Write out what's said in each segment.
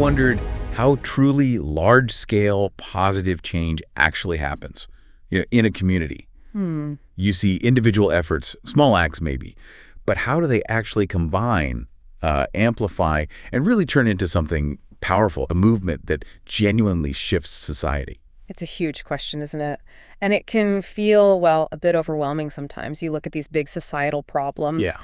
wondered how truly large-scale positive change actually happens in a community. You see individual efforts, small acts maybe, but how do they actually combine, amplify, and really turn into something powerful, a movement that genuinely shifts society? It's a huge question, isn't it? And it can feel, well, a bit overwhelming sometimes. You look at these big societal problems. Yeah.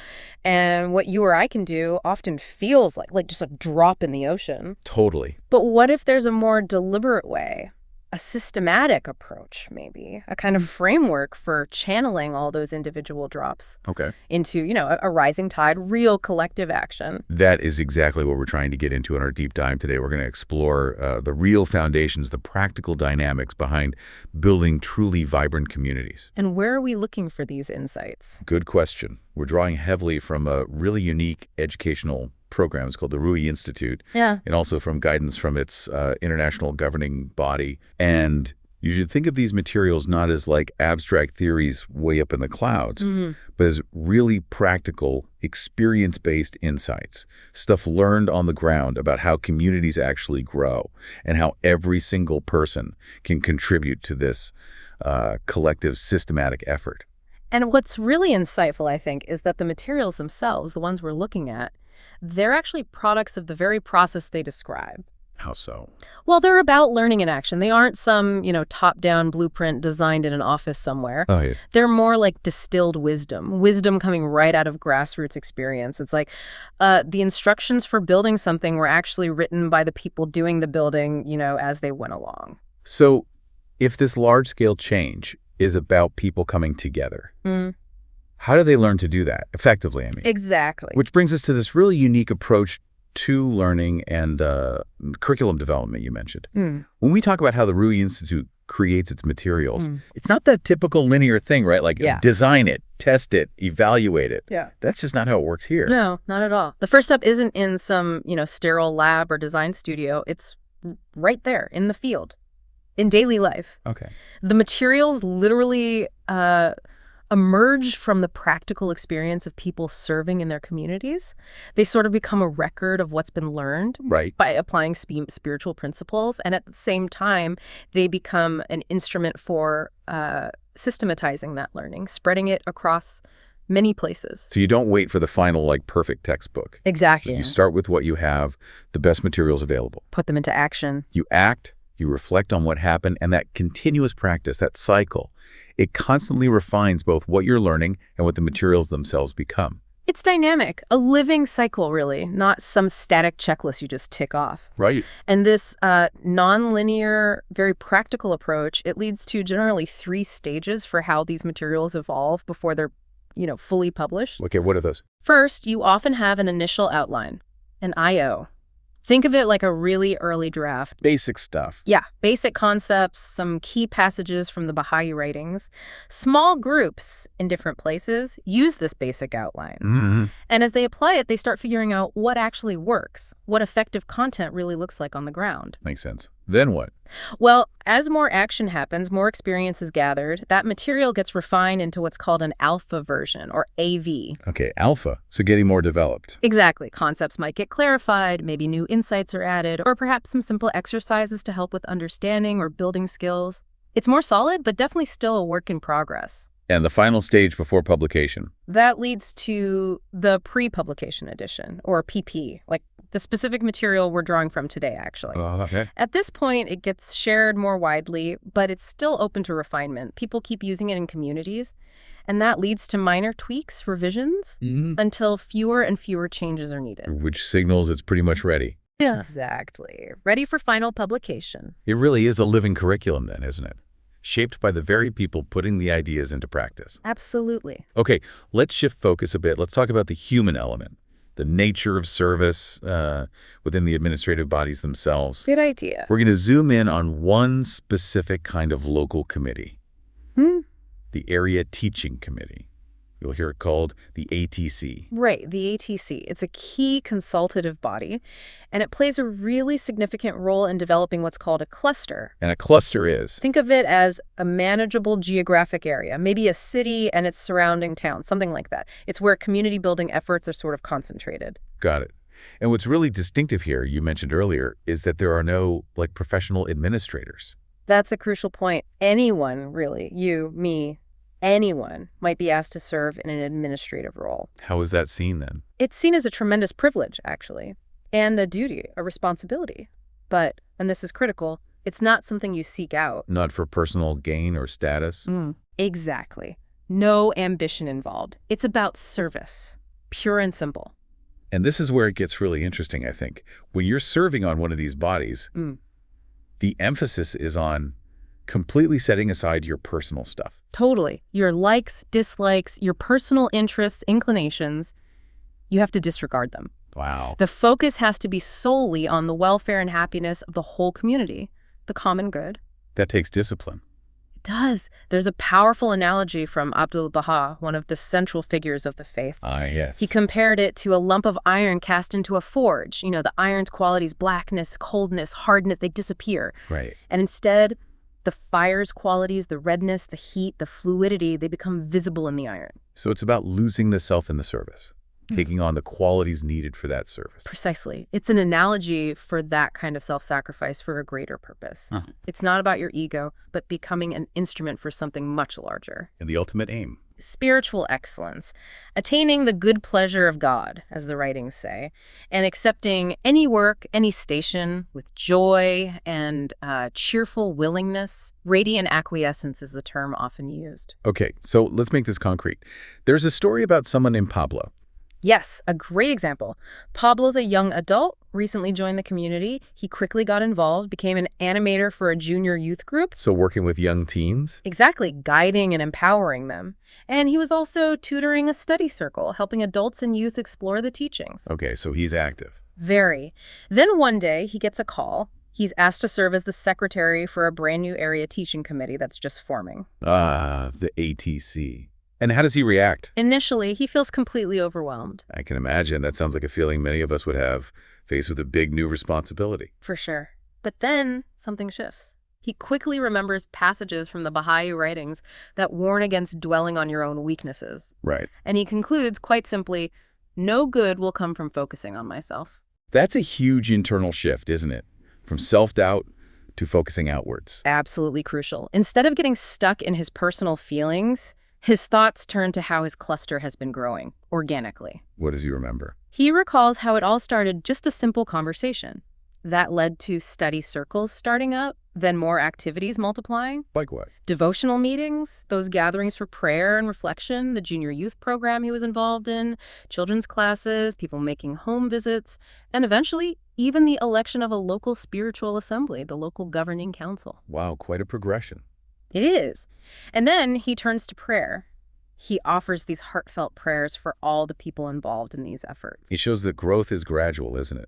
And what you or I can do often feels like just a drop in the ocean. Totally. But what if there's a more deliberate way? A systematic approach, maybe, a kind of framework for channeling all those individual drops into, a rising tide, real collective action. That is exactly what we're trying to get into in our deep dive today. We're going to explore the real foundations, the practical dynamics behind building truly vibrant communities. And where are we looking for these insights? Good question. We're drawing heavily from a really unique educational program. It's called the Ruhi Institute. Yeah. And also from guidance from its international governing body. And you should think of these materials not as like abstract theories way up in the clouds, but as really practical, experience-based insights, stuff learned on the ground about how communities actually grow and how every single person can contribute to this collective systematic effort. And what's really insightful, I think, is that the materials themselves, the ones we're looking at, they're actually products of the very process they describe. How so? Well, they're about learning in action. They aren't some, top-down blueprint designed in an office somewhere. Oh, yeah. They're more like distilled wisdom coming right out of grassroots experience. It's like the instructions for building something were actually written by the people doing the building, as they went along. So if this large-scale change is about people coming together, how do they learn to do that effectively, Exactly. Which brings us to this really unique approach to learning and curriculum development you mentioned. When we talk about how the Ruhi Institute creates its materials, it's not that typical linear thing, right? Like design it, test it, evaluate it. Yeah. That's just not how it works here. No, not at all. The first step isn't in some, sterile lab or design studio. It's right there in the field, in daily life. Okay. The materials literally emerge from the practical experience of people serving in their communities. They sort of become a record of what's been learned by applying spiritual principles. And at the same time, they become an instrument for systematizing that learning, spreading it across many places. So you don't wait for the final, perfect textbook. Exactly. So you start with what you have, the best materials available. Put them into action. You act, you reflect on what happened, and that continuous practice, that cycle, it constantly refines both what you're learning and what the materials themselves become. It's dynamic, a living cycle, really, not some static checklist you just tick off. Right. And this non-linear, very practical approach, it leads to generally 3 stages for how these materials evolve before they're, fully published. Okay, what are those? First, you often have an initial outline, an I.O. Think of it like a really early draft. Basic stuff. Yeah, basic concepts, some key passages from the Bahá'í writings. Small groups in different places use this basic outline. And as they apply it, they start figuring out what actually works, what effective content really looks like on the ground. Makes sense. Then what? Well, as more action happens, more experience is gathered, that material gets refined into what's called an alpha version, or AV. Okay, alpha. So getting more developed. Exactly. Concepts might get clarified, maybe new insights are added, or perhaps some simple exercises to help with understanding or building skills. It's more solid, but definitely still a work in progress. And the final stage before publication? That leads to the pre-publication edition, or PP, like the specific material we're drawing from today, actually. Okay. At this point, it gets shared more widely, but it's still open to refinement. People keep using it in communities, and that leads to minor tweaks, revisions, until fewer and fewer changes are needed. Which signals it's pretty much ready. Yeah. Exactly. Ready for final publication. It really is a living curriculum then, isn't it? Shaped by the very people putting the ideas into practice. Absolutely. Okay, let's shift focus a bit. Let's talk about the human element, the nature of service within the administrative bodies themselves. Good idea. We're going to zoom in on one specific kind of local committee, the Area Teaching Committee. You'll hear it called the ATC. Right, the ATC. It's a key consultative body, and it plays a really significant role in developing what's called a cluster. And a cluster is? Think of it as a manageable geographic area, maybe a city and its surrounding town, something like that. It's where community building efforts are sort of concentrated. Got it. And what's really distinctive here, you mentioned earlier, is that there are no, professional administrators. That's a crucial point. Anyone, really, you, me, anyone might be asked to serve in an administrative role. How is that seen, then? It's seen as a tremendous privilege, actually, and a duty, a responsibility. But, and this is critical, it's not something you seek out. Not for personal gain or status? Exactly. No ambition involved. It's about service, pure and simple. And this is where it gets really interesting, I think. When you're serving on one of these bodies, the emphasis is on completely setting aside your personal stuff. Totally. Your likes, dislikes, your personal interests, inclinations, you have to disregard them. Wow. The focus has to be solely on the welfare and happiness of the whole community, the common good. That takes discipline. It does. There's a powerful analogy from Abdu'l-Baha, one of the central figures of the faith. Ah, yes. He compared it to a lump of iron cast into a forge. You know, the iron's qualities, blackness, coldness, hardness, they disappear. Right. And instead, the fire's qualities, the redness, the heat, the fluidity, they become visible in the iron. So it's about losing the self in the service, taking on the qualities needed for that service. Precisely. It's an analogy for that kind of self-sacrifice for a greater purpose. It's not about your ego, but becoming an instrument for something much larger. And the ultimate aim. Spiritual excellence, attaining the good pleasure of God, as the writings say, and accepting any work, any station with joy and cheerful willingness. Radiant acquiescence is the term often used. Okay, so let's make this concrete. There's a story about someone named Pablo. Yes, a great example. Pablo's a young adult, recently joined the community. He quickly got involved, became an animator for a junior youth group. So working with young teens? Exactly, guiding and empowering them. And he was also tutoring a study circle, helping adults and youth explore the teachings. Okay, so he's active. Very. Then one day, he gets a call. He's asked to serve as the secretary for a brand new area teaching committee that's just forming. Ah, the ATC. And how does he react? Initially, he feels completely overwhelmed. I can imagine. That sounds like a feeling many of us would have, faced with a big new responsibility. For sure. But then something shifts. He quickly remembers passages from the Bahá'í writings that warn against dwelling on your own weaknesses. Right. And he concludes, quite simply, no good will come from focusing on myself. That's a huge internal shift, isn't it? From self-doubt to focusing outwards. Absolutely crucial. Instead of getting stuck in his personal feelings, his thoughts turn to how his cluster has been growing, organically. What does he remember? He recalls how it all started just a simple conversation. That led to study circles starting up, then more activities multiplying. Like what? Devotional meetings, those gatherings for prayer and reflection, the junior youth program he was involved in, children's classes, people making home visits, and eventually even the election of a local spiritual assembly, the local governing council. Wow, quite a progression. It is. And then he turns to prayer. He offers these heartfelt prayers for all the people involved in these efforts. It shows that growth is gradual, isn't it?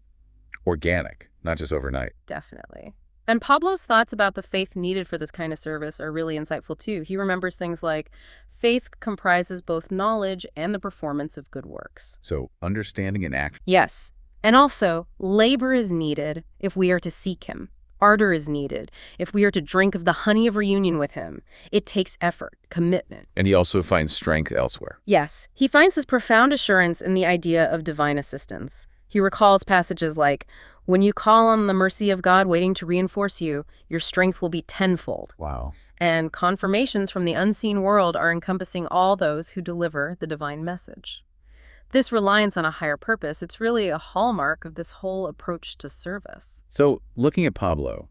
Organic, not just overnight. Definitely. And Pablo's thoughts about the faith needed for this kind of service are really insightful, too. He remembers things like, faith comprises both knowledge and the performance of good works. So, understanding and action. Yes. And also, labor is needed if we are to seek him. Ardor is needed if we are to drink of the honey of reunion with him. It takes effort, commitment. And he also finds strength elsewhere. Yes, he finds this profound assurance in the idea of divine assistance. He recalls passages like, when you call on the mercy of God waiting to reinforce you, your strength will be tenfold. Wow. And confirmations from the unseen world are encompassing all those who deliver the divine message. This reliance on a higher purpose, it's really a hallmark of this whole approach to service. So, looking at Pablo,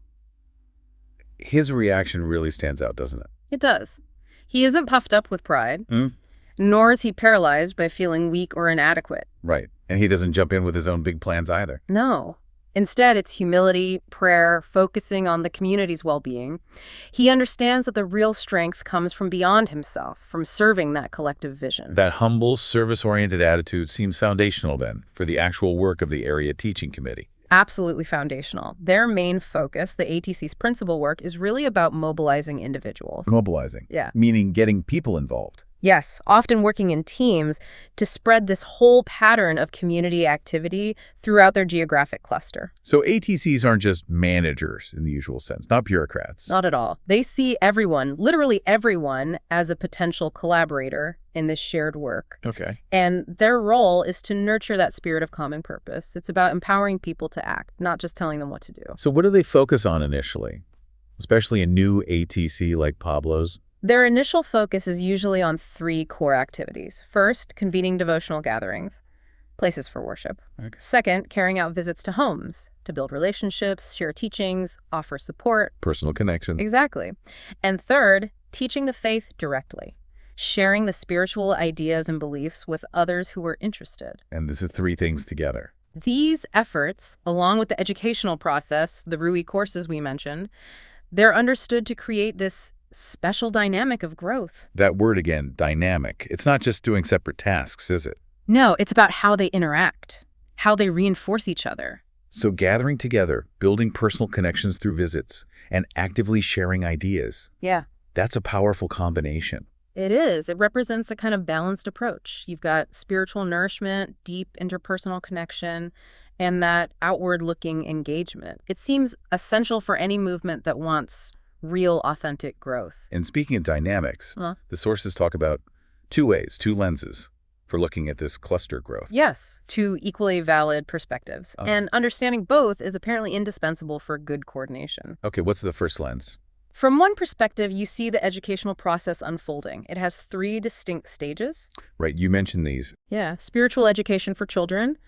his reaction really stands out, doesn't it? It does. He isn't puffed up with pride, nor is he paralyzed by feeling weak or inadequate. Right. And he doesn't jump in with his own big plans either. No. Instead, it's humility, prayer, focusing on the community's well-being. He understands that the real strength comes from beyond himself, from serving that collective vision. That humble, service-oriented attitude seems foundational, then, for the actual work of the Area Teaching Committee. Absolutely foundational. Their main focus, the ATC's principal work, is really about mobilizing individuals. Mobilizing? Yeah. Meaning getting people involved. Yes, often working in teams to spread this whole pattern of community activity throughout their geographic cluster. So ATCs aren't just managers in the usual sense, not bureaucrats. Not at all. They see everyone, literally everyone, as a potential collaborator in this shared work. Okay. And their role is to nurture that spirit of common purpose. It's about empowering people to act, not just telling them what to do. So what do they focus on initially, especially a new ATC like Pablo's? Their initial focus is usually on 3 core activities. First, convening devotional gatherings, places for worship. Okay. Second, carrying out visits to homes to build relationships, share teachings, offer support. Personal connection. Exactly. And third, teaching the faith directly, sharing the spiritual ideas and beliefs with others who are interested. And this is 3 things together. These efforts, along with the educational process, the Ruhi courses we mentioned, they're understood to create this special dynamic of growth. That word again, dynamic. It's not just doing separate tasks, is it? No, it's about how they interact, how they reinforce each other. So gathering together, building personal connections through visits, and actively sharing ideas. Yeah. That's a powerful combination. It is. It represents a kind of balanced approach. You've got spiritual nourishment, deep interpersonal connection, and that outward-looking engagement. It seems essential for any movement that wants real, authentic growth. And speaking of dynamics, the sources talk about 2 ways, 2 lenses for looking at this cluster growth. Yes, 2 equally valid perspectives. And understanding both is apparently indispensable for good coordination. Okay, what's the first lens? From one perspective, you see the educational process unfolding. It has 3 distinct stages. Right, you mentioned these. Yeah, spiritual education for children,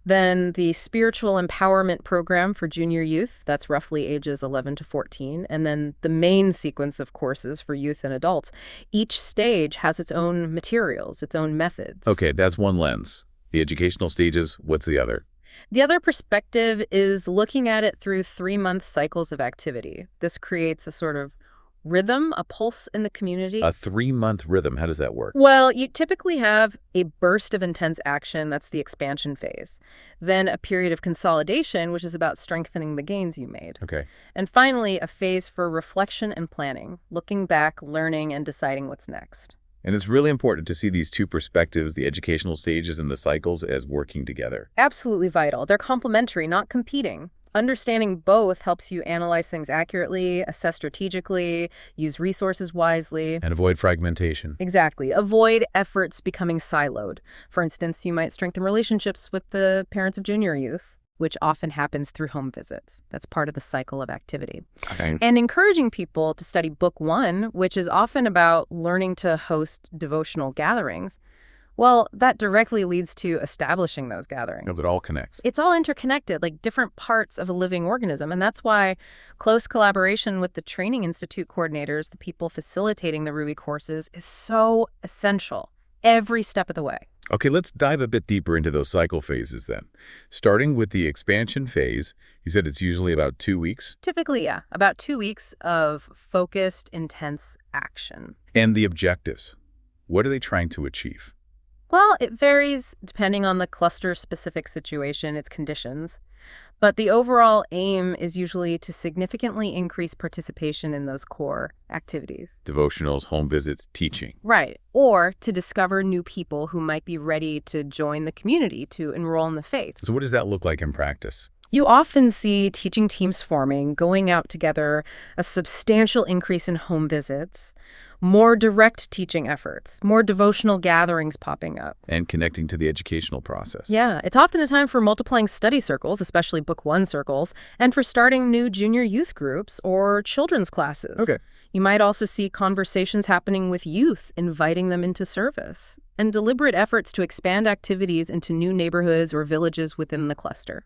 then the spiritual empowerment program for junior youth, that's roughly ages 11 to 14, and then the main sequence of courses for youth and adults. Each stage has its own materials, its own methods. Okay, that's one lens. The educational stages, what's the other? The other perspective is looking at it through 3-month cycles of activity. This creates a sort of rhythm, a pulse in the community. A 3-month rhythm, how does that work? Well, you typically have a burst of intense action, that's the expansion phase. Then a period of consolidation, which is about strengthening the gains you made. Okay. And finally, a phase for reflection and planning, looking back, learning, and deciding what's next. And it's really important to see these 2 perspectives, the educational stages and the cycles, as working together. Absolutely vital. They're complementary, not competing. Understanding both helps you analyze things accurately, assess strategically, use resources wisely. And avoid fragmentation. Exactly. Avoid efforts becoming siloed. For instance, you might strengthen relationships with the parents of junior youth, which often happens through home visits. That's part of the cycle of activity. Okay. And encouraging people to study Book 1, which is often about learning to host devotional gatherings. Well, that directly leads to establishing those gatherings. It all connects. It's all interconnected, like different parts of a living organism. And that's why close collaboration with the Training Institute coordinators, the people facilitating the Ruhi courses, is so essential every step of the way. Okay, let's dive a bit deeper into those cycle phases then. Starting with the expansion phase, you said it's usually about 2 weeks. Typically, yeah, about 2 weeks of focused, intense action. And the objectives. What are they trying to achieve? Well, it varies depending on the cluster-specific situation, its conditions. But the overall aim is usually to significantly increase participation in those core activities. Devotionals, home visits, teaching. Right. Or to discover new people who might be ready to join the community, to enroll in the faith. So what does that look like in practice? You often see teaching teams forming, going out together, a substantial increase in home visits, more direct teaching efforts, more devotional gatherings popping up. And connecting to the educational process. Yeah, it's often a time for multiplying study circles, especially Book 1 circles, and for starting new junior youth groups or children's classes. Okay. You might also see conversations happening with youth, inviting them into service, and deliberate efforts to expand activities into new neighborhoods or villages within the cluster.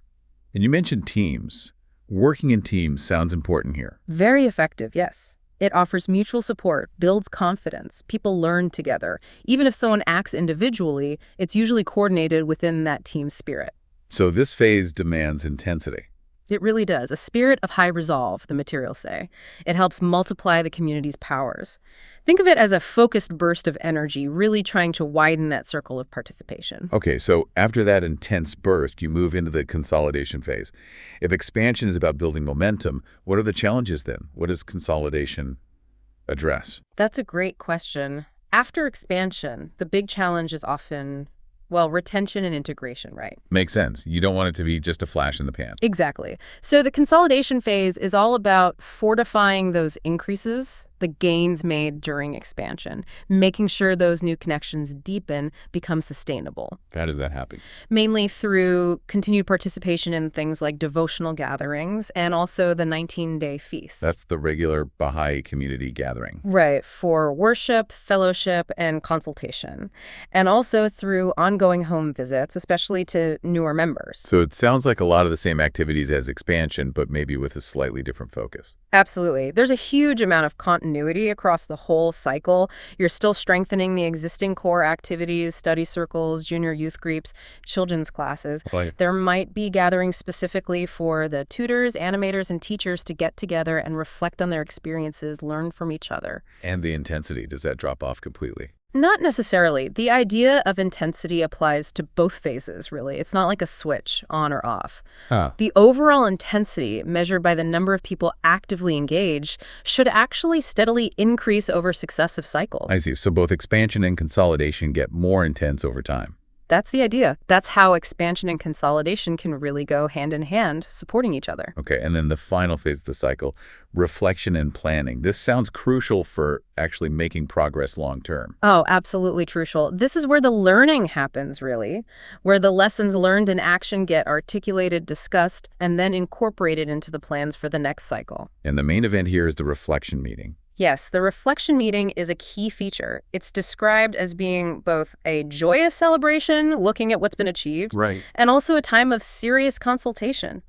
And you mentioned teams. Working in teams sounds important here. Very effective, yes. It offers mutual support, builds confidence. People learn together. Even if someone acts individually, it's usually coordinated within that team spirit. So this phase demands intensity. It really does. A spirit of high resolve, the materials say. It helps multiply the community's powers. Think of it as a focused burst of energy, really trying to widen that circle of participation. Okay, so after that intense burst, you move into the consolidation phase. If expansion is about building momentum, what are the challenges then? What does consolidation address? That's a great question. After expansion, the big challenge is often, well, retention and integration, right? Makes sense. You don't want it to be just a flash in the pan. Exactly. So the consolidation phase is all about fortifying those increases, the gains made during expansion, making sure those new connections deepen, become sustainable. How does that happen? Mainly through continued participation in things like devotional gatherings and also the 19-day feast. That's the regular Baha'i community gathering. Right, for worship, fellowship, and consultation. And also through ongoing home visits, especially to newer members. So it sounds like a lot of the same activities as expansion, but maybe with a slightly different focus. Absolutely. There's a huge amount of continuity across the whole cycle. You're still strengthening the existing core activities, study circles, junior youth groups, children's classes. Right. There might be gatherings specifically for the tutors, animators, and teachers to get together and reflect on their experiences, learn from each other. And the intensity, does that drop off completely? Not necessarily. The idea of intensity applies to both phases, really. It's not like a switch, on or off. The overall intensity, measured by the number of people actively engaged, should actually steadily increase over successive cycles. I see. So both expansion and consolidation get more intense over time. That's the idea. That's how expansion and consolidation can really go hand in hand, supporting each other. Okay, and then the final phase of the cycle, reflection and planning. This sounds crucial for actually making progress long term. Oh, absolutely crucial. This is where the learning happens, really, where the lessons learned in action get articulated, discussed, and then incorporated into the plans for the next cycle. And the main event here is the reflection meeting. Yes, the reflection meeting is a key feature. It's described as being both a joyous celebration, looking at what's been achieved, Right. and also a time of serious consultation,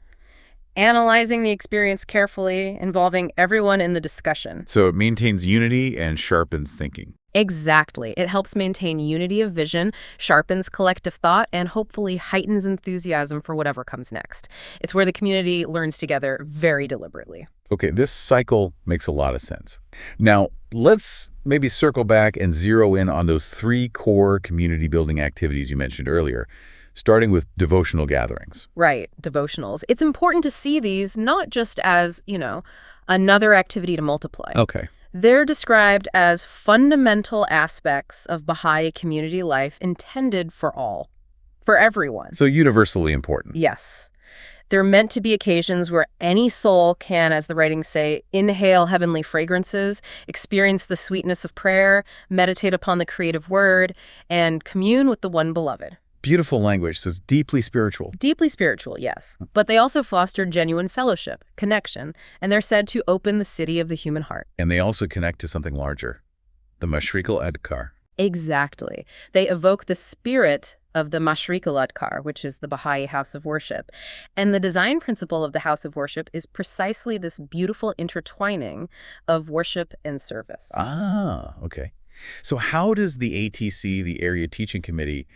analyzing the experience carefully, involving everyone in the discussion. So it maintains unity and sharpens thinking. Exactly. It helps maintain unity of vision, sharpens collective thought, and hopefully heightens enthusiasm for whatever comes next. It's where the community learns together very deliberately. Okay, this cycle makes a lot of sense. Now, let's maybe circle back and zero in on those 3 core community building activities you mentioned earlier, starting with devotional gatherings. Right, devotionals. It's important to see these not just as, another activity to multiply. Okay. They're described as fundamental aspects of Baha'i community life intended for all, for everyone. So universally important. Yes. They're meant to be occasions where any soul can, as the writings say, inhale heavenly fragrances, experience the sweetness of prayer, meditate upon the creative word, and commune with the one beloved. Beautiful language, so it's deeply spiritual. Deeply spiritual, yes. But they also foster genuine fellowship, connection, and they're said to open the city of the human heart. And they also connect to something larger, the Mashriq al-Adkar. Exactly. They evoke the spirit of the Mashriq al-Adkar, which is the Baha'i house of worship. And the design principle of the house of worship is precisely this beautiful intertwining of worship and service. Ah, okay. So how does the ATC, the Area Teaching Committee,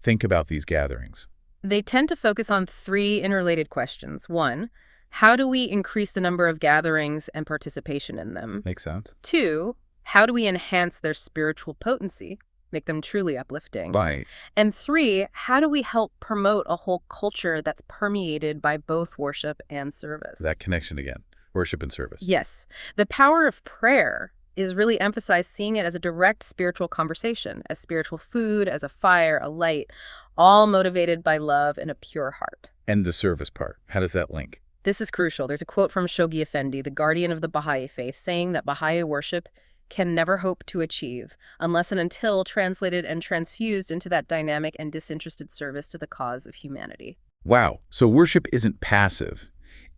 think about these gatherings? They tend to focus on 3 interrelated questions. 1, how do we increase the number of gatherings and participation in them? Makes sense. 2, how do we enhance their spiritual potency, make them truly uplifting? Right. And 3, how do we help promote a whole culture that's permeated by both worship and service? That connection again, worship and service. Yes. The power of prayer is really emphasized, seeing it as a direct spiritual conversation, as spiritual food, as a fire, a light, all motivated by love and a pure heart. And the service part, how does that link? This is crucial. There's a quote from Shoghi Effendi, the guardian of the Baha'i Faith, saying that Baha'i worship can never hope to achieve unless and until translated and transfused into that dynamic and disinterested service to the cause of humanity. Wow. So worship isn't passive.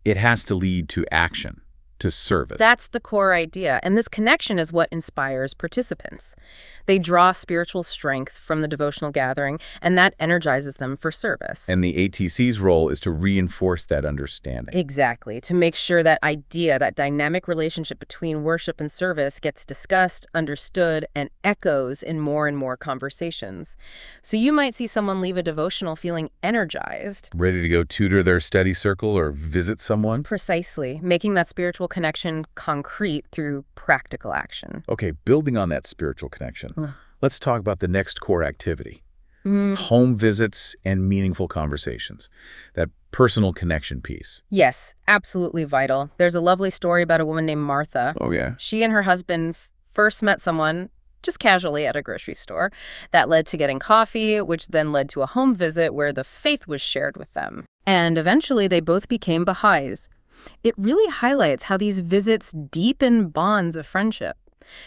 It has to lead to action, to service. That's the core idea, and this connection is what inspires participants. They draw spiritual strength from the devotional gathering, and that energizes them for service. And the ATC's role is to reinforce that understanding. Exactly, to make sure that idea, that dynamic relationship between worship and service gets discussed, understood, and echoes in more and more conversations. So you might see someone leave a devotional feeling energized. Ready to go tutor their study circle or visit someone? Precisely, making that spiritual connection concrete through practical action. Okay, building on that spiritual connection, let's talk about the next core activity. Mm. Home visits and meaningful conversations. That personal connection piece. Yes, absolutely vital. There's a lovely story about a woman named Martha. Oh, yeah. She and her husband first met someone just casually at a grocery store. That led to getting coffee, which then led to a home visit where the faith was shared with them. And eventually they both became Baha'is. It really highlights how these visits deepen bonds of friendship.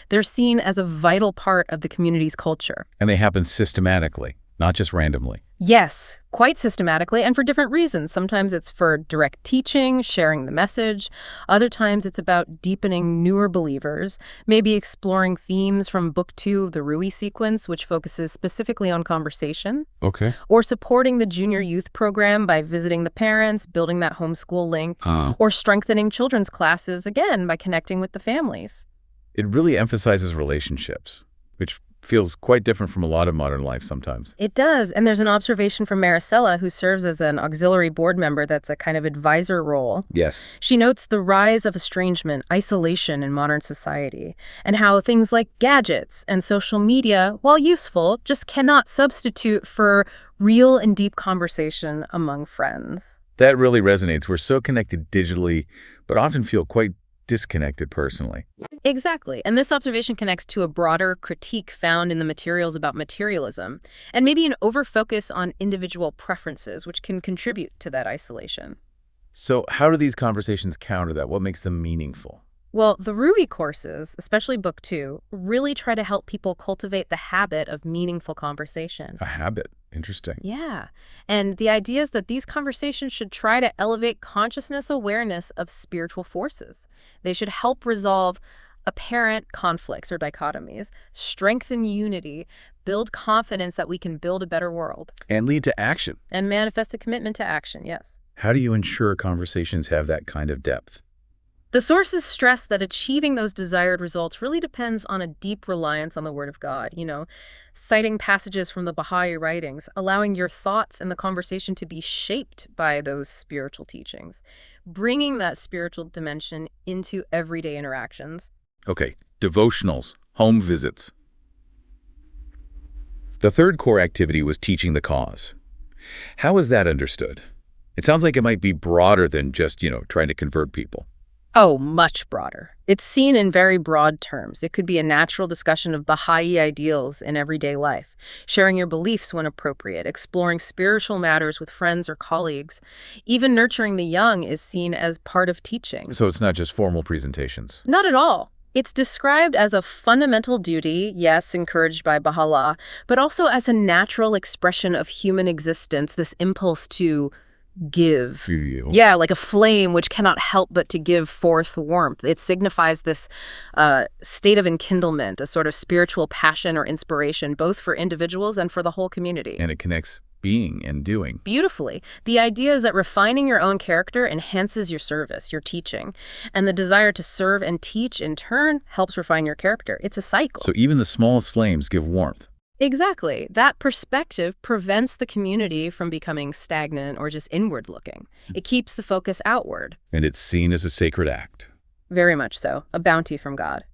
They're seen as a vital part of the community's culture. And they happen systematically, not just randomly. Yes, quite systematically, and for different reasons. Sometimes it's for direct teaching, sharing the message. Other times it's about deepening newer believers, maybe exploring themes from Book 2 of the Ruhi sequence, which focuses specifically on conversation. Okay. Or supporting the junior youth program by visiting the parents, building that homeschool link, or strengthening children's classes, again, by connecting with the families. It really emphasizes relationships, which feels quite different from a lot of modern life sometimes. It does, and there's an observation from Maricela, who serves as an auxiliary board member that's a kind of advisor role. Yes. She notes the rise of estrangement, isolation in modern society, and how things like gadgets and social media, while useful, just cannot substitute for real and deep conversation among friends. That really resonates. We're so connected digitally, but often feel quite disconnected personally. Exactly. And this observation connects to a broader critique found in the materials about materialism, and maybe an overfocus on individual preferences, which can contribute to that isolation. So how do these conversations counter that? What makes them meaningful? Well, the Ruhi courses, especially Book 2, really try to help people cultivate the habit of meaningful conversation. A habit. Interesting. Yeah. And the idea is that these conversations should try to elevate consciousness awareness of spiritual forces. They should help resolve apparent conflicts or dichotomies, strengthen unity, build confidence that we can build a better world. And lead to action. And manifest a commitment to action, yes. How do you ensure conversations have that kind of depth? The sources stress that achieving those desired results really depends on a deep reliance on the Word of God, citing passages from the Bahá'í writings, allowing your thoughts and the conversation to be shaped by those spiritual teachings, bringing that spiritual dimension into everyday interactions. Okay, devotionals, home visits. The third core activity was teaching the cause. How is that understood? It sounds like it might be broader than just, trying to convert people. Oh, much broader. It's seen in very broad terms. It could be a natural discussion of Bahá'í ideals in everyday life, sharing your beliefs when appropriate, exploring spiritual matters with friends or colleagues. Even nurturing the young is seen as part of teaching. So it's not just formal presentations. Not at all. It's described as a fundamental duty, yes, encouraged by Baha'u'llah, but also as a natural expression of human existence, this impulse to give. Yeah, like a flame which cannot help but to give forth warmth. It signifies this state of enkindlement, a sort of spiritual passion or inspiration, both for individuals and for the whole community. And it connects being and doing. Beautifully. The idea is that refining your own character enhances your service, your teaching. And the desire to serve and teach, in turn, helps refine your character. It's a cycle. So even the smallest flames give warmth. Exactly. That perspective prevents the community from becoming stagnant or just inward-looking. It keeps the focus outward. And it's seen as a sacred act. Very much so. A bounty from God.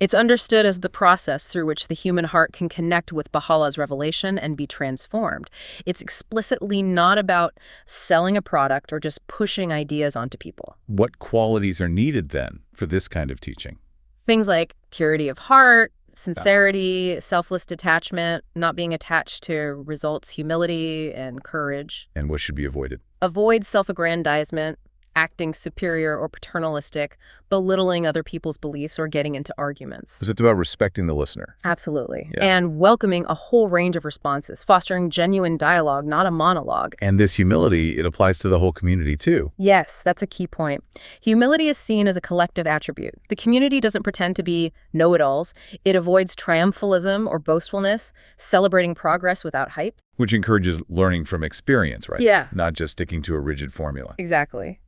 It's understood as the process through which the human heart can connect with Baha'u'llah's revelation and be transformed. It's explicitly not about selling a product or just pushing ideas onto people. What qualities are needed, then, for this kind of teaching? Things like purity of heart, sincerity, selfless detachment, not being attached to results, humility, and courage. And what should be avoided? Avoid self-aggrandizement, acting superior or paternalistic, belittling other people's beliefs, or getting into arguments. Is it about respecting the listener? Absolutely. Yeah. And welcoming a whole range of responses, fostering genuine dialogue, not a monologue. And this humility, it applies to the whole community, too. Yes, that's a key point. Humility is seen as a collective attribute. The community doesn't pretend to be know-it-alls. It avoids triumphalism or boastfulness, celebrating progress without hype. Which encourages learning from experience, right? Yeah. Not just sticking to a rigid formula. Exactly.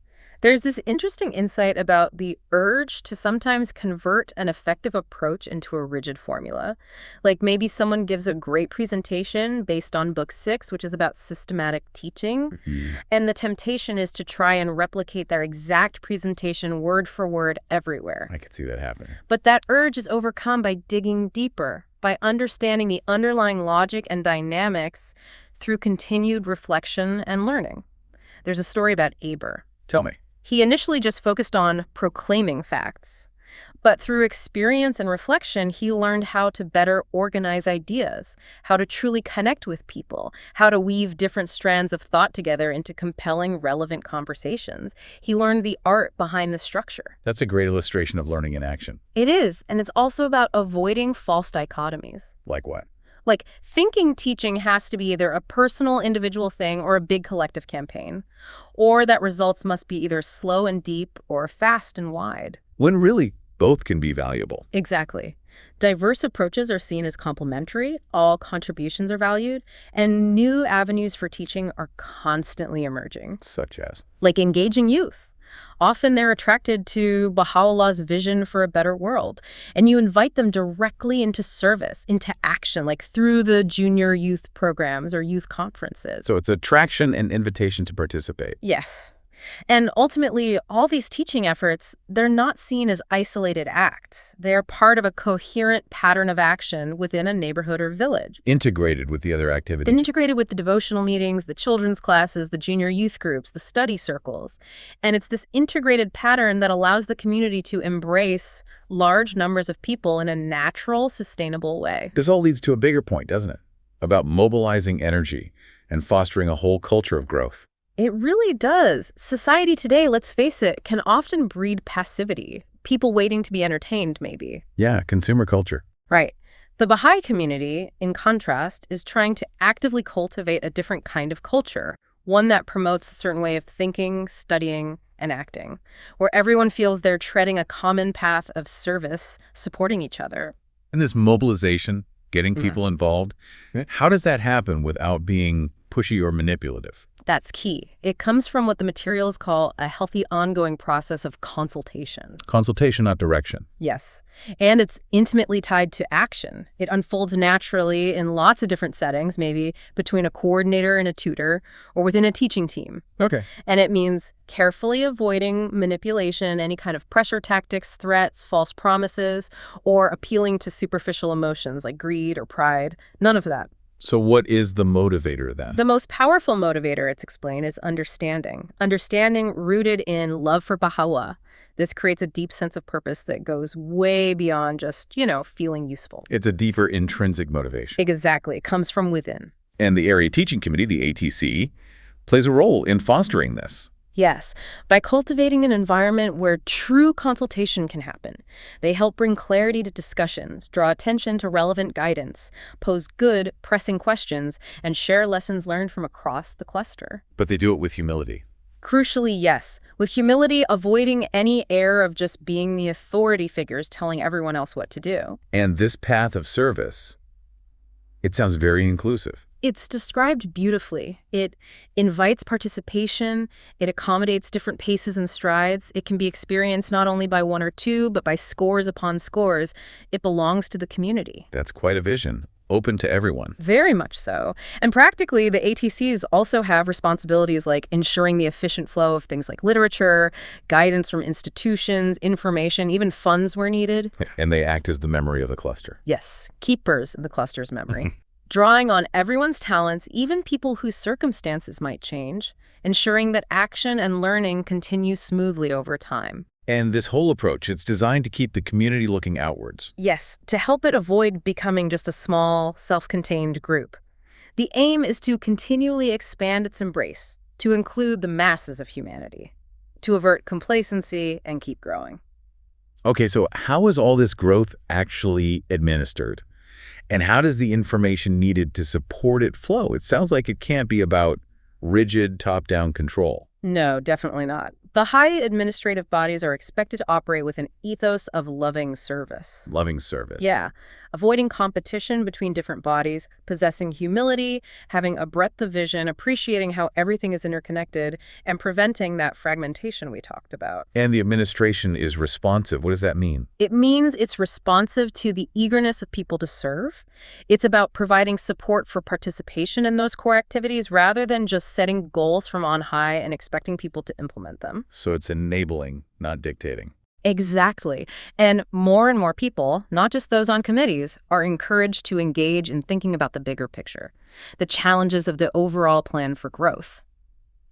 There's this interesting insight about the urge to sometimes convert an effective approach into a rigid formula. Like maybe someone gives a great presentation based on Book 6, which is about systematic teaching, and the temptation is to try and replicate their exact presentation word for word everywhere. I could see that happening. But that urge is overcome by digging deeper, by understanding the underlying logic and dynamics through continued reflection and learning. There's a story about Aber. Tell me. He initially just focused on proclaiming facts. But through experience and reflection, he learned how to better organize ideas, how to truly connect with people, how to weave different strands of thought together into compelling, relevant conversations. He learned the art behind the structure. That's a great illustration of learning in action. It is, and it's also about avoiding false dichotomies. Like what? Like, thinking teaching has to be either a personal, individual thing or a big collective campaign, or that results must be either slow and deep or fast and wide. When really, both can be valuable. Exactly. Diverse approaches are seen as complementary, all contributions are valued, and new avenues for teaching are constantly emerging. Such as? Like engaging youth. Often they're attracted to Baha'u'llah's vision for a better world, and you invite them directly into service, into action, like through the junior youth programs or youth conferences. So it's attraction and invitation to participate. Yes. And ultimately, all these teaching efforts, they're not seen as isolated acts. They are part of a coherent pattern of action within a neighborhood or village. Integrated with the other activities. Integrated with the devotional meetings, the children's classes, the junior youth groups, the study circles. And it's this integrated pattern that allows the community to embrace large numbers of people in a natural, sustainable way. This all leads to a bigger point, doesn't it? About mobilizing energy and fostering a whole culture of growth. It really does. Society today, let's face it, can often breed passivity. People waiting to be entertained, maybe. Yeah, consumer culture. Right. The Baha'i community, in contrast, is trying to actively cultivate a different kind of culture, one that promotes a certain way of thinking, studying, and acting, where everyone feels they're treading a common path of service, supporting each other. And this mobilization, getting people involved, how does that happen without being pushy or manipulative? That's key. It comes from what the materials call a healthy ongoing process of consultation. Consultation, not direction. Yes. And it's intimately tied to action. It unfolds naturally in lots of different settings, maybe between a coordinator and a tutor, or within a teaching team. Okay. And it means carefully avoiding manipulation, any kind of pressure tactics, threats, false promises, or appealing to superficial emotions like greed or pride. None of that. So what is the motivator then? The most powerful motivator, it's explained, is understanding. Understanding rooted in love for Baha'u'llah. This creates a deep sense of purpose that goes way beyond just, feeling useful. It's a deeper intrinsic motivation. Exactly. It comes from within. And the Area Teaching Committee, the ATC, plays a role in fostering this. Yes, by cultivating an environment where true consultation can happen. They help bring clarity to discussions, draw attention to relevant guidance, pose good, pressing questions, and share lessons learned from across the cluster. But they do it with humility. Crucially, yes, with humility, avoiding any air of just being the authority figures telling everyone else what to do. And this path of service, it sounds very inclusive. It's described beautifully. It invites participation. It accommodates different paces and strides. It can be experienced not only by one or two, but by scores upon scores. It belongs to the community. That's quite a vision. Open to everyone. Very much so. And practically, the ATCs also have responsibilities like ensuring the efficient flow of things like literature, guidance from institutions, information, even funds where needed. And they act as the memory of the cluster. Yes, keepers of the cluster's memory. Drawing on everyone's talents, even people whose circumstances might change, ensuring that action and learning continue smoothly over time. And this whole approach, it's designed to keep the community looking outwards. Yes, to help it avoid becoming just a small, self-contained group. The aim is to continually expand its embrace, to include the masses of humanity, to avert complacency and keep growing. Okay, so how is all this growth actually administered? And how does the information needed to support it flow? It sounds like it can't be about rigid top-down control. No, definitely not. Baha'i administrative bodies are expected to operate with an ethos of loving service. Loving service. Yeah. Avoiding competition between different bodies, possessing humility, having a breadth of vision, appreciating how everything is interconnected, and preventing that fragmentation we talked about. And the administration is responsive. What does that mean? It means it's responsive to the eagerness of people to serve. It's about providing support for participation in those core activities rather than just setting goals from on high and expecting people to implement them. So it's enabling, not dictating. Exactly. And more people, not just those on committees, are encouraged to engage in thinking about the bigger picture, the challenges of the overall plan for growth.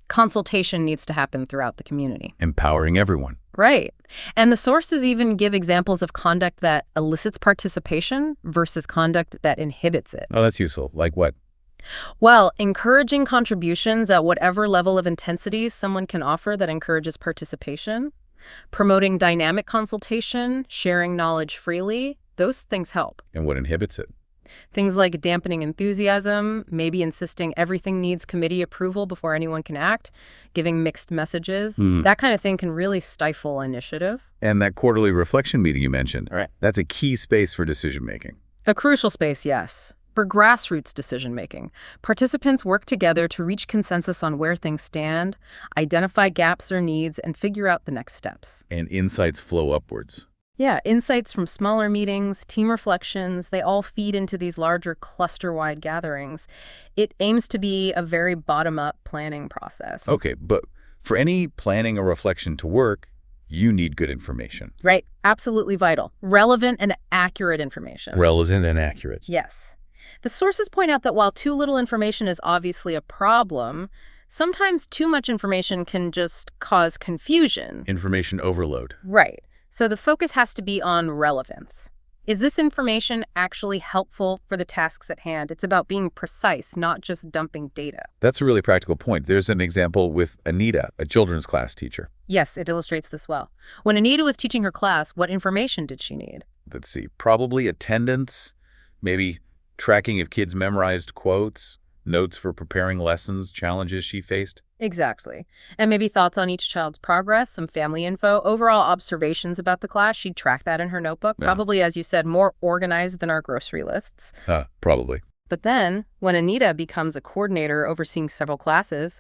Consultation needs to happen throughout the community. Empowering everyone. Right. And the sources even give examples of conduct that elicits participation versus conduct that inhibits it. Oh, that's useful. Like what? Well, encouraging contributions at whatever level of intensity someone can offer that encourages participation, promoting dynamic consultation, sharing knowledge freely, those things help. And what inhibits it? Things like dampening enthusiasm, maybe insisting everything needs committee approval before anyone can act, giving mixed messages. That kind of thing can really stifle initiative. And that quarterly reflection meeting you mentioned, Right. That's a key space for decision-making. A crucial space, yes. For grassroots decision-making, participants work together to reach consensus on where things stand, identify gaps or needs, and figure out the next steps. And insights flow upwards. Yeah, insights from smaller meetings, team reflections, they all feed into these larger cluster-wide gatherings. It aims to be a very bottom-up planning process. Okay, but for any planning or reflection to work, you need good information. Right, absolutely vital. Relevant and accurate information. Relevant and accurate. Yes. The sources point out that while too little information is obviously a problem, sometimes too much information can just cause confusion. Information overload. Right. So the focus has to be on relevance. Is this information actually helpful for the tasks at hand? It's about being precise, not just dumping data. That's a really practical point. There's an example with Anita, a children's class teacher. Yes, it illustrates this well. When Anita was teaching her class, what information did she need? Let's see, probably attendance, maybe tracking if kids memorized quotes, notes for preparing lessons, challenges she faced. Exactly. And maybe thoughts on each child's progress, some family info, overall observations about the class. She'd track that in her notebook. Yeah. Probably, as you said, more organized than our grocery lists. Probably. But then, when Anita becomes a coordinator overseeing several classes,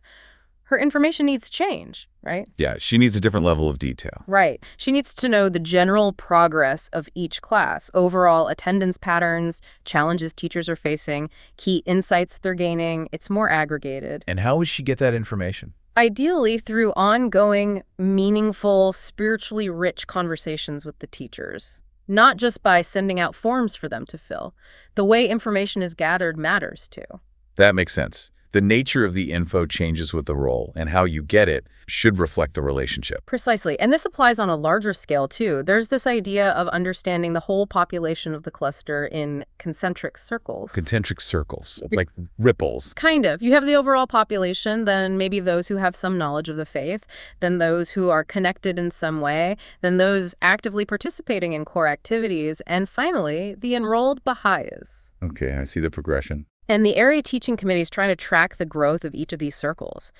her information needs to change, right? Yeah, she needs a different level of detail. Right. She needs to know the general progress of each class, overall attendance patterns, challenges teachers are facing, key insights they're gaining. It's more aggregated. And how would she get that information? Ideally through ongoing, meaningful, spiritually rich conversations with the teachers. Not just by sending out forms for them to fill. The way information is gathered matters too. That makes sense. The nature of the info changes with the role, and how you get it should reflect the relationship. Precisely. And this applies on a larger scale, too. There's this idea of understanding the whole population of the cluster in concentric circles. Concentric circles. It's like ripples. Kind of. You have the overall population, then maybe those who have some knowledge of the faith, then those who are connected in some way, then those actively participating in core activities, and finally, the enrolled Baha'is. Okay, I see the progression. And the area teaching committee is trying to track the growth of each of these circles.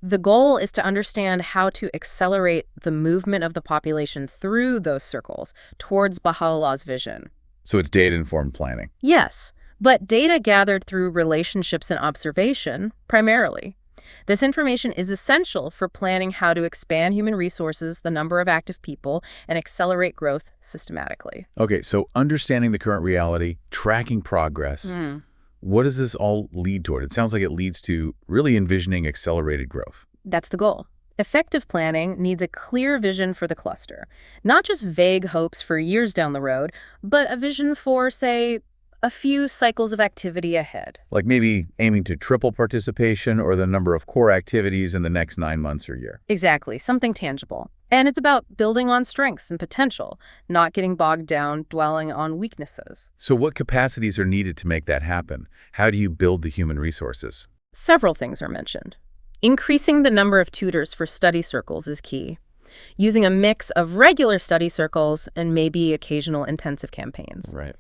The goal is to understand how to accelerate the movement of the population through those circles towards Baha'u'llah's vision. So it's data-informed planning. Yes, but data gathered through relationships and observation, primarily. This information is essential for planning how to expand human resources, the number of active people, and accelerate growth systematically. Okay, so understanding the current reality, tracking progress. What does this all lead toward? It sounds like it leads to really envisioning accelerated growth. That's the goal. Effective planning needs a clear vision for the cluster, not just vague hopes for years down the road, but a vision for, say, a few cycles of activity ahead. Like maybe aiming to triple participation or the number of core activities in the next 9 months or year. Exactly, something tangible. And it's about building on strengths and potential, not getting bogged down dwelling on weaknesses. So what capacities are needed to make that happen? How do you build the human resources? Several things are mentioned. Increasing the number of tutors for study circles is key. Using a mix of regular study circles and maybe occasional intensive campaigns. Right.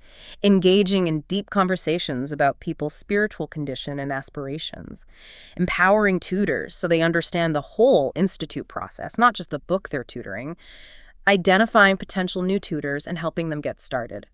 Engaging in deep conversations about people's spiritual condition and aspirations. Empowering tutors so they understand the whole institute process, not just the book they're tutoring. Identifying potential new tutors and helping them get started.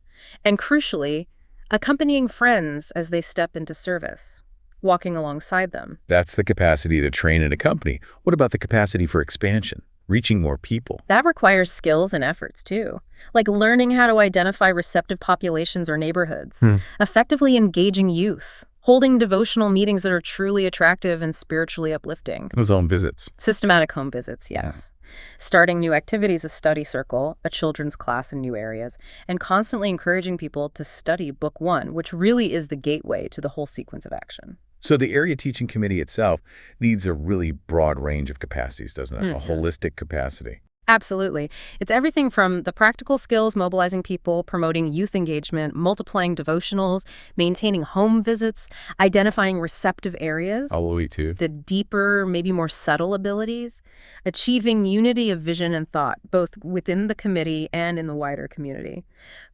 And crucially, accompanying friends as they step into service. Walking alongside them. That's the capacity to train and accompany. What about the capacity for expansion? Reaching more people? That requires skills and efforts, too. Like learning how to identify receptive populations or neighborhoods, effectively engaging youth, holding devotional meetings that are truly attractive and spiritually uplifting. Those home visits. Systematic home visits, yes. Yeah. Starting new activities, a study circle, a children's class in new areas, and constantly encouraging people to study Book 1, which really is the gateway to the whole sequence of action. So the area teaching committee itself needs a really broad range of capacities, doesn't it? A holistic capacity. Absolutely. It's everything from the practical skills, mobilizing people, promoting youth engagement, multiplying devotionals, maintaining home visits, identifying receptive areas, All the way to the deeper, maybe more subtle abilities, achieving unity of vision and thought, both within the committee and in the wider community,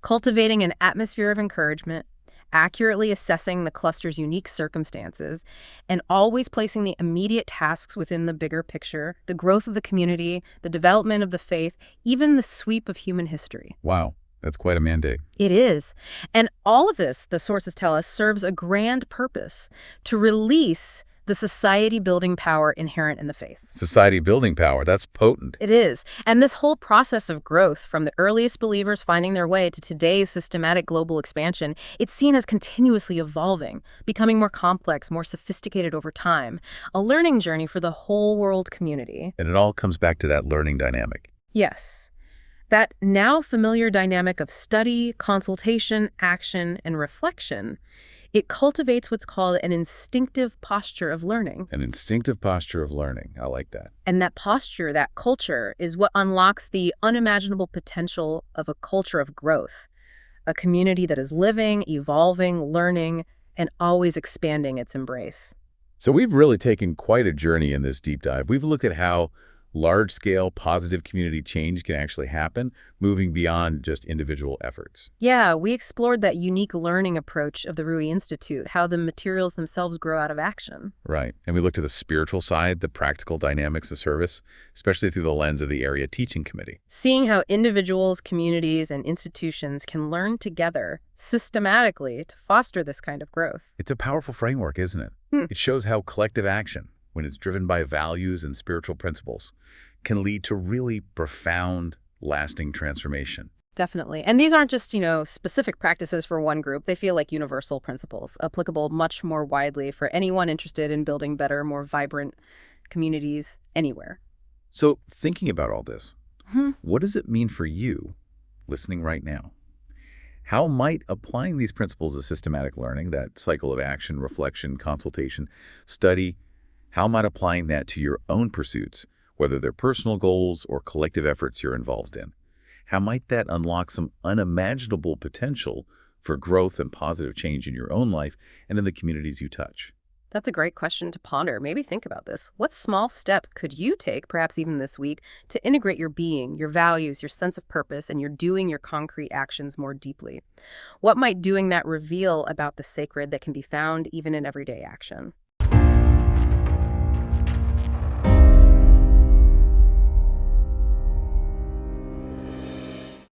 cultivating an atmosphere of encouragement, accurately assessing the cluster's unique circumstances, and always placing the immediate tasks within the bigger picture, the growth of the community, the development of the faith, even the sweep of human history. Wow, that's quite a mandate. It is. And all of this, the sources tell us, serves a grand purpose: to release the society-building power inherent in the faith. Society-building power, that's potent. It is. And this whole process of growth, from the earliest believers finding their way to today's systematic global expansion, it's seen as continuously evolving, becoming more complex, more sophisticated over time, a learning journey for the whole world community. And it all comes back to that learning dynamic. Yes. That now familiar dynamic of study, consultation, action, and reflection. It cultivates what's called an instinctive posture of learning. An instinctive posture of learning. I like that. And that posture, that culture, is what unlocks the unimaginable potential of a culture of growth. A community that is living, evolving, learning, and always expanding its embrace. So we've really taken quite a journey in this deep dive. We've looked at how large-scale positive community change can actually happen, moving beyond just individual efforts. Yeah, we explored that unique learning approach of the Ruhi Institute, how the materials themselves grow out of action. Right. And we looked at the spiritual side, the practical dynamics of service, especially through the lens of the area teaching committee. Seeing how individuals, communities, and institutions can learn together systematically to foster this kind of growth. It's a powerful framework, isn't it? It shows how collective action, when it's driven by values and spiritual principles, can lead to really profound, lasting transformation. Definitely. And these aren't just, specific practices for one group. They feel like universal principles, applicable much more widely for anyone interested in building better, more vibrant communities anywhere. So thinking about all this, what does it mean for you listening right now? How might applying these principles of systematic learning, that cycle of action, reflection, consultation, study, how might applying that to your own pursuits, whether they're personal goals or collective efforts you're involved in, how might that unlock some unimaginable potential for growth and positive change in your own life and in the communities you touch? That's a great question to ponder. Maybe think about this. What small step could you take, perhaps even this week, to integrate your being, your values, your sense of purpose, and your doing your concrete actions more deeply? What might doing that reveal about the sacred that can be found even in everyday action?